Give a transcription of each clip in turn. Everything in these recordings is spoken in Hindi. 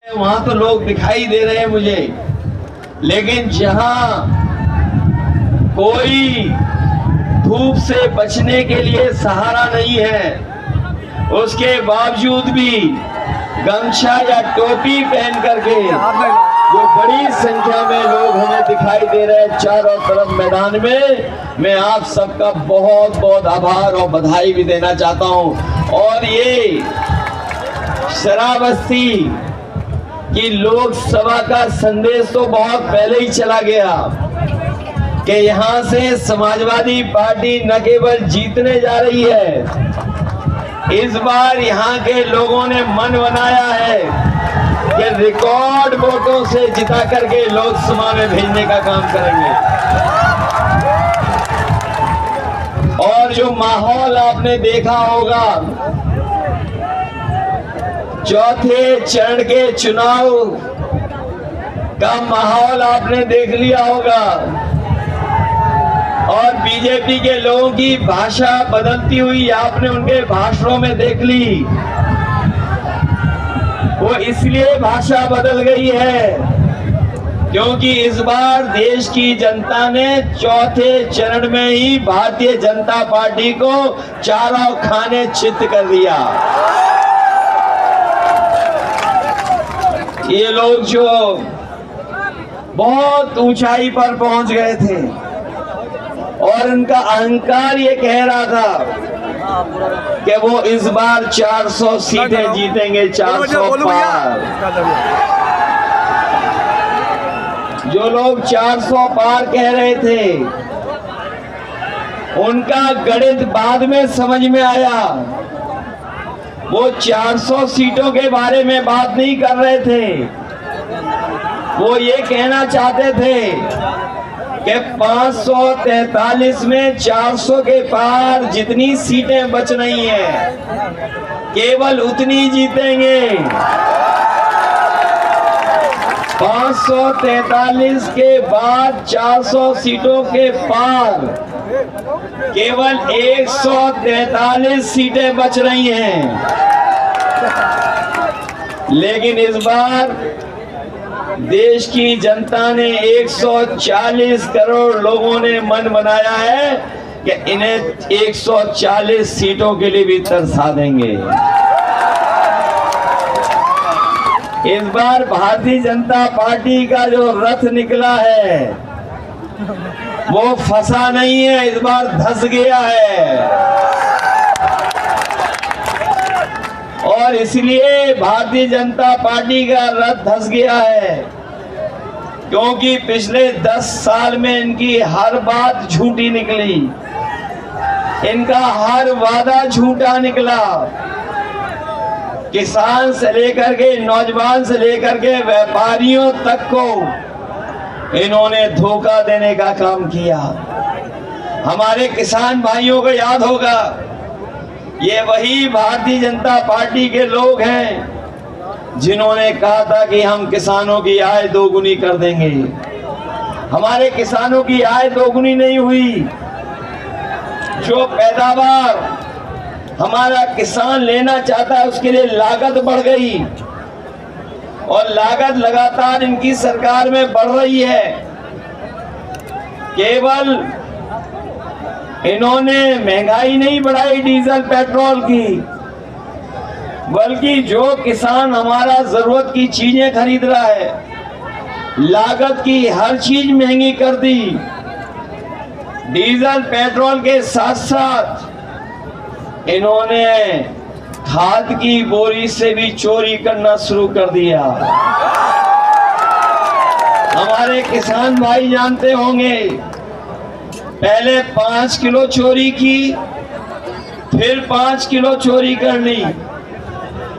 वहां तो लोग दिखाई दे रहे हैं मुझे, लेकिन जहां कोई धूप से बचने के लिए सहारा नहीं है, उसके बावजूद भी गमछा या टोपी पहन करके जो बड़ी संख्या में लोग हमें दिखाई दे रहे हैं चारों तरफ मैदान में, मैं आप सबका बहुत बहुत आभार और बधाई भी देना चाहता हूं। और ये श्रावस्ती कि लोकसभा का संदेश तो बहुत पहले ही चला गया कि यहां से समाजवादी पार्टी न केवल जीतने जा रही है, इस बार यहां के लोगों ने मन बनाया है कि रिकॉर्ड वोटों से जिता करके लोकसभा में भेजने का काम करेंगे। और जो माहौल आपने देखा होगा, चौथे चरण के चुनाव का माहौल आपने देख लिया होगा, और बीजेपी के लोगों की भाषा बदलती हुई आपने उनके भाषणों में देख ली। वो इसलिए भाषा बदल गई है क्योंकि इस बार देश की जनता ने चौथे चरण में ही भारतीय जनता पार्टी को चारों खाने चित कर दिया। ये लोग जो बहुत ऊंचाई पर पहुंच गए थे और उनका अहंकार ये कह रहा था कि वो इस बार 400 सीटें जीतेंगे, 400 पार। जो लोग 400 पार कह रहे थे, उनका गणित बाद में समझ में आया। वो 400 सीटों के बारे में बात नहीं कर रहे थे, वो ये कहना चाहते थे कि 543 में 400 के पार जितनी सीटें बच रही हैं, केवल उतनी जीतेंगे। 543 के बाद 400 सीटों के पार केवल 143 सीटें बच रही हैं। लेकिन इस बार देश की जनता ने 140 करोड़ लोगों ने मन बनाया है कि इन्हें 140 सीटों के लिए भी तरसा देंगे। इस बार भारतीय जनता पार्टी का जो रथ निकला है वो फंसा नहीं है, इस बार धंस गया है। और इसलिए भारतीय जनता पार्टी का रथ धंस गया है क्योंकि पिछले 10 साल में इनकी हर बात झूठी निकली, इनका हर वादा झूठा निकला। किसान से लेकर के नौजवान से लेकर के व्यापारियों तक को इन्होंने धोखा देने का काम किया। हमारे किसान भाइयों को याद होगा, ये वही भारतीय जनता पार्टी के लोग हैं जिन्होंने कहा था कि हम किसानों की आय दोगुनी कर देंगे। हमारे किसानों की आय दोगुनी नहीं हुई। जो पैदावार हमारा किसान लेना चाहता है उसके लिए लागत बढ़ गई, और लागत लगातार इनकी सरकार में बढ़ रही है। केवल इन्होंने महंगाई नहीं बढ़ाई डीजल पेट्रोल की, बल्कि जो किसान हमारा जरूरत की चीजें खरीद रहा है, लागत की हर चीज महंगी कर दी। डीजल पेट्रोल के साथ साथ इन्होंने खाद की बोरी से भी चोरी करना शुरू कर दिया। हमारे किसान भाई जानते होंगे, पहले 5 किलो चोरी की, फिर 5 किलो चोरी कर ली।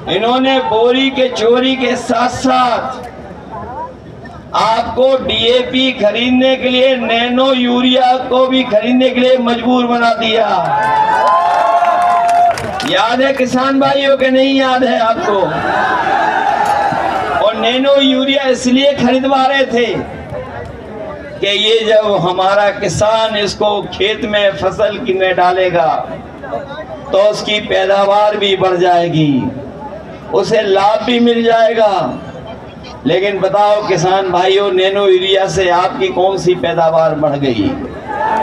इन्होंने बोरी के चोरी के साथ साथ आपको डीएपी खरीदने के लिए, नैनो यूरिया को भी खरीदने के लिए मजबूर बना दिया। याद है किसान भाइयों के नहीं याद है आपको? और नैनो यूरिया इसलिए खरीदवा रहे थे कि ये जब हमारा किसान इसको खेत में फसल की में डालेगा तो उसकी पैदावार भी बढ़ जाएगी, उसे लाभ भी मिल जाएगा लेकिन बताओ किसान भाइयों, नैनो यूरिया से आपकी कौन सी पैदावार बढ़ गई?